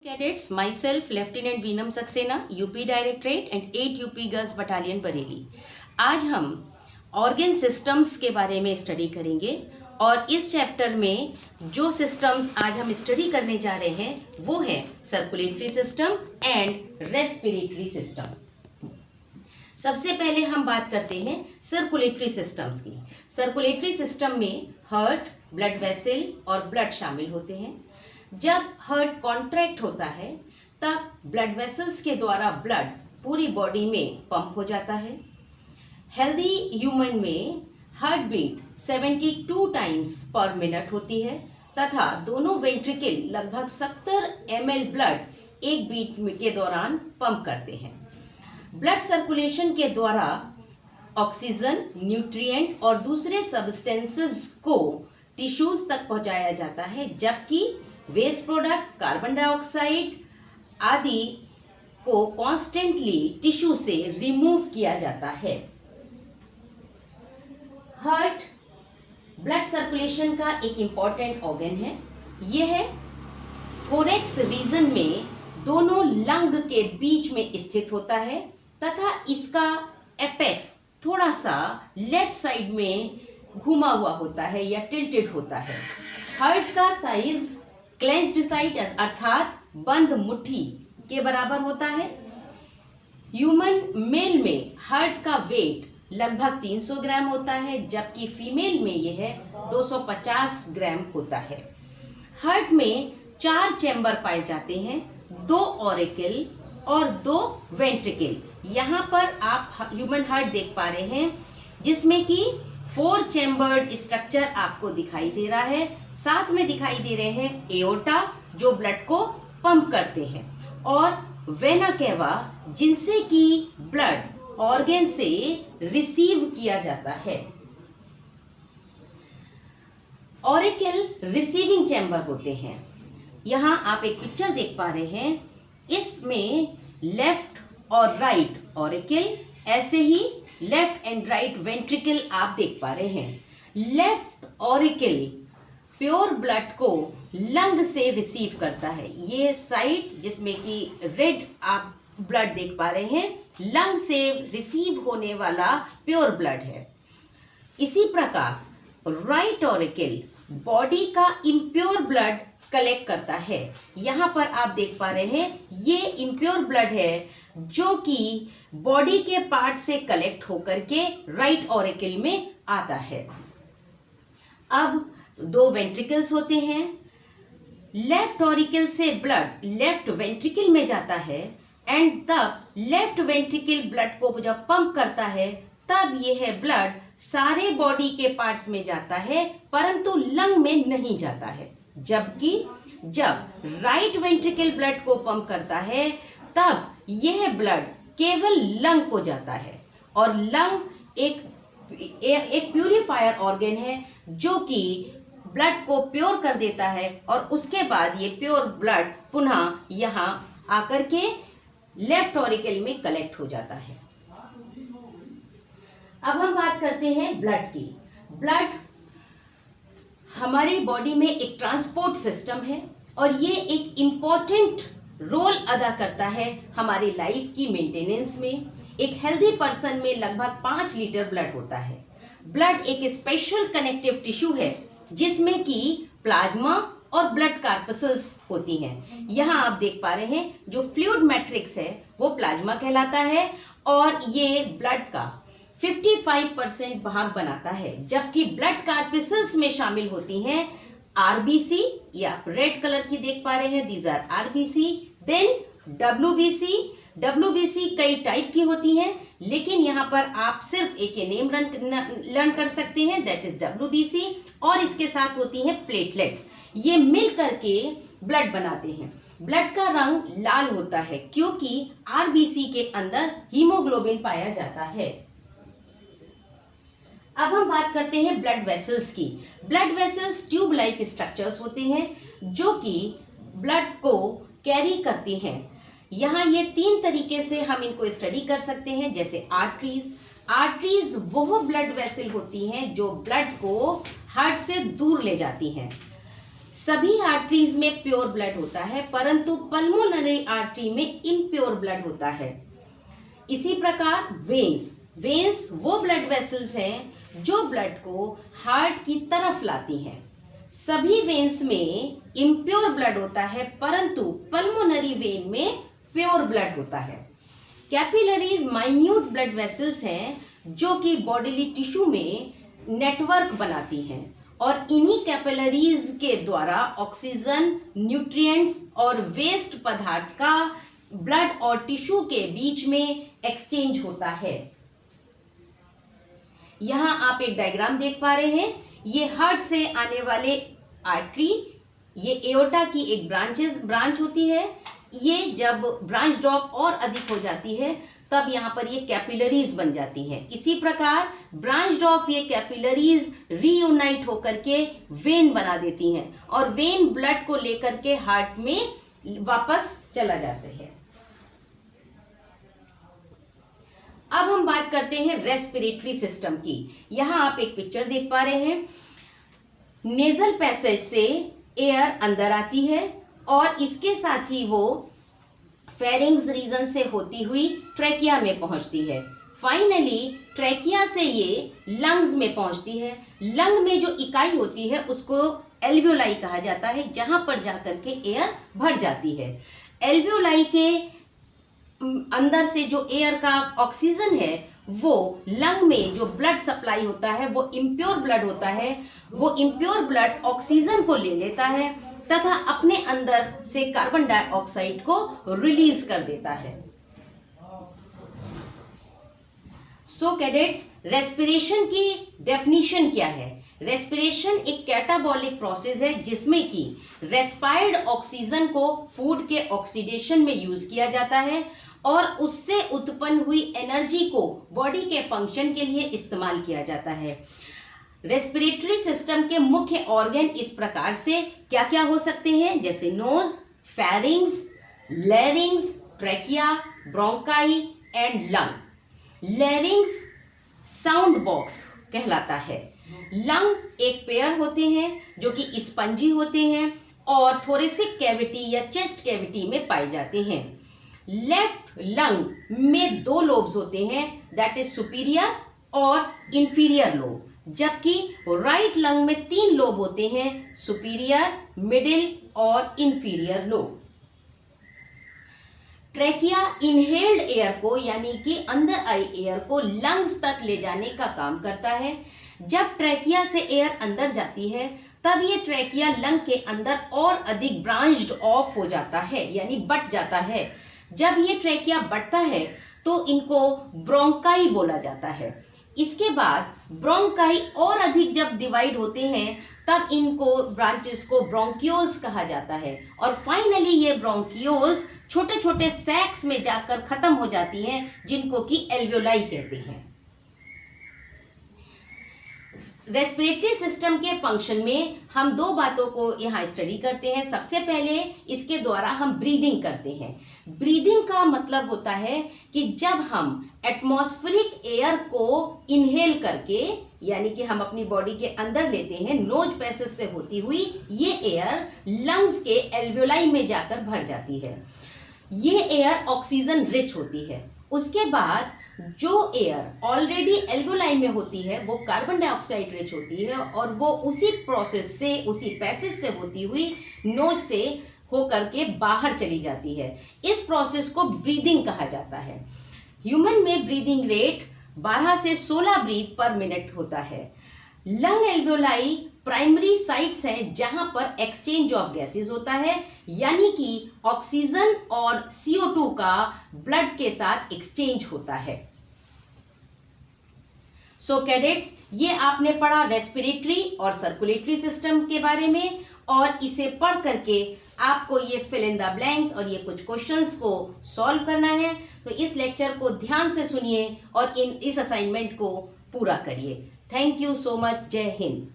Cadets, myself Lieutenant Veenam Saxena, UP Directorate and 8 UP Girls Battalion Bareilly. आज हम organ systems के बारे में स्टडी करेंगे और इस चैप्टर में जो सिस्टम्स आज हम स्टडी करने जा रहे हैं वो है circulatory system and respiratory system. सबसे पहले हम बात करते हैं सर्कुलेटरी सिस्टम्स की। सर्कुलेटरी सिस्टम में हार्ट, ब्लड वेसल और ब्लड शामिल होते हैं। जब हार्ट कॉन्ट्रैक्ट होता है तब ब्लड वेसल्स के द्वारा ब्लड पूरी बॉडी में पंप हो जाता है। हेल्दी ह्यूमन में heart beat 72 times per minute होती है तथा दोनों वेंट्रिकल लगभग 70 ml ब्लड एक बीट के दौरान पंप करते हैं। ब्लड सर्कुलेशन के द्वारा ऑक्सीजन, न्यूट्रिएंट और दूसरे सब्सटेंसेस को टिश्यूज तक पहुंचाया जाता है, जबकि वेस्ट प्रोडक्ट, कार्बन डाइऑक्साइड आदि को कॉन्स्टेंटली टिश्यू से रिमूव किया जाता है। हार्ट ब्लड सर्कुलेशन का एक इम्पॉर्टेंट ऑर्गन है। यह थोरैक्स रीजन में दोनों लंग के बीच में स्थित होता है तथा इसका एपेक्स थोड़ा सा लेफ्ट साइड में घुमा हुआ होता है या टिल्टेड होता है। हार्ट का साइज क्लेंच्ड साइड अर्थात बंद मुट्ठी के बराबर होता है। ह्यूमन मेल में हार्ट का वेट लगभग 300 ग्राम होता है, जबकि फीमेल में यह 250 ग्राम होता है। हार्ट में 4 चैम्बर पाए जाते हैं, 2 ऑरिकल और 2 वेंट्रिकल। यहाँ पर आप ह्यूमन हार्ट देख पा रहे हैं जिसमें कि 4 चैम्बर्ड स्ट्रक्चर आपको दिखाई दे रहा है। साथ में दिखाई दे रहे हैं एओर्टा जो ब्लड को पंप करते हैं और वेना केवा जिनसे कि ब्लड ऑर्गन से रिसीव किया जाता है। ऑरिकल रिसीविंग चैम्बर होते हैं। यहाँ आप एक पिक्चर देख पा रहे हैं, इसमें लेफ्ट और राइट ऑरिकल, ऐसे ही लेफ्ट एंड राइट वेंट्रिकल आप देख पा रहे हैं। लेफ्ट ऑरिकल प्योर ब्लड को लंग से रिसीव करता है। ये साइड जिसमें कि रेड आप ब्लड देख पा रहे हैं, लंग से रिसीव होने वाला प्योर ब्लड है। इसी प्रकार राइट ऑरिकल बॉडी का इम्प्योर ब्लड कलेक्ट करता है। यहाँ पर आप देख पा रहे हैं ये इम्प्योर ब्लड है जो कि बॉडी के पार्ट से कलेक्ट होकर के राइट ऑरिकल में आता है। अब 2 वेंट्रिकल्स होते हैं। लेफ्ट ऑरिकल से ब्लड लेफ्ट वेंट्रिकल में जाता है एंड तब लेफ्ट वेंट्रिकल ब्लड को जब पंप करता है तब यह ब्लड सारे बॉडी के पार्ट्स में जाता है परंतु लंग में नहीं जाता है। जबकि जब राइट वेंट्रिकल ब्लड को पंप करता है तब यह ब्लड केवल लंग को जाता है और लंग एक प्यूरिफायर ऑर्गन है जो कि ब्लड को प्योर कर देता है और उसके बाद ये प्योर ब्लड पुनः यहाँ आकर के लेफ्ट ऑरिकल में कलेक्ट हो जाता है। अब हम बात करते हैं ब्लड की। ब्लड हमारी बॉडी में एक ट्रांसपोर्ट सिस्टम है और ये एक इम्पॉर्टेंट रोल अदा करता है हमारी लाइफ की मेंटेनेंस में। एक हेल्दी पर्सन में लगभग 5 लीटर ब्लड होता है। ब्लड एक स्पेशल कनेक्टिव टिश्यू है जिसमें कि प्लाज्मा और ब्लड कार्पसेस होती हैं। यहाँ आप देख पा रहे हैं जो फ्लूइड मैट्रिक्स है वो प्लाज्मा कहलाता है और ये ब्लड का 55% भाग बनाता है, जबकि ब्लड कार्पसेस में शामिल होती हैं आरबीसी, या रेड कलर की देख पा रहे हैं, these are RBC. Then WBC कई टाइप की होती हैं, लेकिन यहाँ पर आप सिर्फ एक नेम लर्न कर सकते हैं, दैट इज डब्ल्यूबीसी। और इसके साथ होती हैं प्लेटलेट्स, ये मिल करके ब्लड बनाते हैं। ब्लड का रंग लाल होता है क्योंकि आरबीसी के अंदर हीमोग्लोबिन पाया जाता है। अब हम बात करते हैं ब्लड वेसल्स की। Blood vessels tube like structures होते हैं जो कि ब्लड को कैरी करती हैं। यहाँ ये 3 तरीके से हम इनको स्टडी कर सकते हैं, जैसे आर्टरीज वो ब्लड वेसल होती हैं जो ब्लड को हार्ट से दूर ले जाती हैं। सभी आर्टरीज में प्योर ब्लड होता है, परंतु पल्मोनरी आर्टरी में इम्प्योर ब्लड होता है। इसी प्रकार वेन्स वो ब्लड वेसल्स हैं जो ब्लड को हार्ट की तरफ लाती हैं। सभी वेन्स में इम्प्योर ब्लड होता है, परंतु पल्मोनरी वेन में प्योर ब्लड होता है। कैपिलरीज माइन्यूट ब्लड वेसल्स हैं जो कि बॉडीली टिश्यू में नेटवर्क बनाती हैं और इन्हीं कैपिलरीज के द्वारा ऑक्सीजन, न्यूट्रिएंट्स और वेस्ट पदार्थ का ब्लड और टिश्यू के बीच में एक्सचेंज होता है। यहां आप एक डायग्राम देख पा रहे हैं। ये हार्ट से आने वाले आर्टरी, ये एओर्टा की एक ब्रांच होती है। ये जब ब्रांच ऑफ और अधिक हो जाती है तब यहाँ पर ये कैपिलरीज बन जाती है। इसी प्रकार ब्रांच ऑफ ये कैपिलरीज रीयूनाइट होकर के वेन बना देती हैं और वेन ब्लड को लेकर के हार्ट में वापस चला जाता है। अब हम बात करते हैं रेस्पिरेटरी सिस्टम की। यहां आप एक पिक्चर देख पा रहे हैं। नेजल पैसेज से एयर अंदर आती है और इसके साथ ही वो फेरिंग्स रीजन से होती हुई ट्रैकिया में पहुंचती है। फाइनली ट्रैकिया से ये लंग्स में पहुंचती है। लंग में जो इकाई होती है उसको एल्वियोलाई कहा जाता है, जहां पर जाकर के एयर भर जाती है। एल्वियोलाई के अंदर से जो एयर का ऑक्सीजन है वो लंग में जो ब्लड सप्लाई होता है वो इम्प्योर ब्लड होता है। वो इम्प्योर ब्लड ऑक्सीजन को ले लेता है तथा अपने अंदर से कार्बन डाइऑक्साइड को रिलीज कर देता है। सो कैडेट्स, रेस्पिरेशन की डेफिनेशन क्या है? रेस्पिरेशन एक कैटाबॉलिक प्रोसेस है जिसमें कि रेस्पायर्ड ऑक्सीजन को फूड के ऑक्सीडेशन में यूज किया जाता है और उससे उत्पन्न हुई एनर्जी को बॉडी के फंक्शन के लिए इस्तेमाल किया जाता है। रेस्पिरेटरी सिस्टम के मुख्य ऑर्गन इस प्रकार से क्या क्या हो सकते हैं, जैसे nose, pharynx, larynx, trachea, bronchi and lung. Larynx sound box कहलाता है। लंग एक पेयर होते हैं जो कि स्पंजी होते हैं और थोरेसिक कैविटी या चेस्ट कैविटी में पाए जाते हैं। लेफ्ट लंग में 2 लोब्स होते हैं, दैट इज सुपीरियर और इंफीरियर लोब, जबकि राइट लंग में 3 लोब होते हैं, सुपीरियर, मिडिल और inferior lobe. Trachea inhaled air को यानी कि अंदर आई एयर को लंग्स तक ले जाने का काम करता है। जब ट्रैकिया से एयर अंदर जाती है तब ये ट्रैकिया लंग के अंदर और अधिक ब्रांच्ड ऑफ हो जाता है, यानी बट जाता है। जब ये ट्रैकिया बढ़ता है तो इनको ब्रोंकाई बोला जाता है। इसके बाद ब्रोंकाई और अधिक जब डिवाइड होते हैं तब इनको ब्रांचेस को ब्रोंक्यूल्स कहा जाता है और फाइनली ये ब्रोंक्यूल्स छोटे छोटे सैक्स में जाकर खत्म हो जाती हैं, जिनको कि एल्वियोलाई कहते हैं। रेस्पिरेटरी सिस्टम के फंक्शन में हम 2 बातों को यहाँ स्टडी करते हैं। सबसे पहले इसके द्वारा हम ब्रीदिंग करते हैं। ब्रीदिंग का मतलब होता है कि जब हम एटमॉस्फेरिक एयर को इनहेल करके यानी कि हम अपनी बॉडी के अंदर लेते हैं, नोज पैसेज से होती हुई ये एयर लंग्स के एल्वियोलाई में जाकर भर जाती है। ये एयर ऑक्सीजन रिच होती है। उसके बाद जो एयर ऑलरेडी एल्वियोलाई में होती है वो कार्बन डाइऑक्साइड रिच होती है और वो उसी प्रोसेस से, उसी पैसेज से होती हुई नोज से होकर के बाहर चली जाती है। इस प्रोसेस को ब्रीदिंग कहा जाता है। ह्यूमन में ब्रीदिंग रेट 12 से 16 ब्रीथ पर मिनट होता है। लंग एल्वियोलाई प्राइमरी साइट्स हैं जहां पर एक्सचेंज ऑफ गैसेस होता है, यानी कि ऑक्सीजन और CO2 का ब्लड के साथ एक्सचेंज होता है। सो कैडेट्स, ये आपने पढ़ा रेस्पिरेटरी और सर्कुलेटरी सिस्टम के बारे में और इसे पढ़ करके आपको ये फिल इन द ब्लैंक्स और ये कुछ क्वेश्चंस को सॉल्व करना है। तो इस लेक्चर को ध्यान से सुनिए और इस असाइनमेंट को पूरा करिए। Thank you so much. जय हिंद।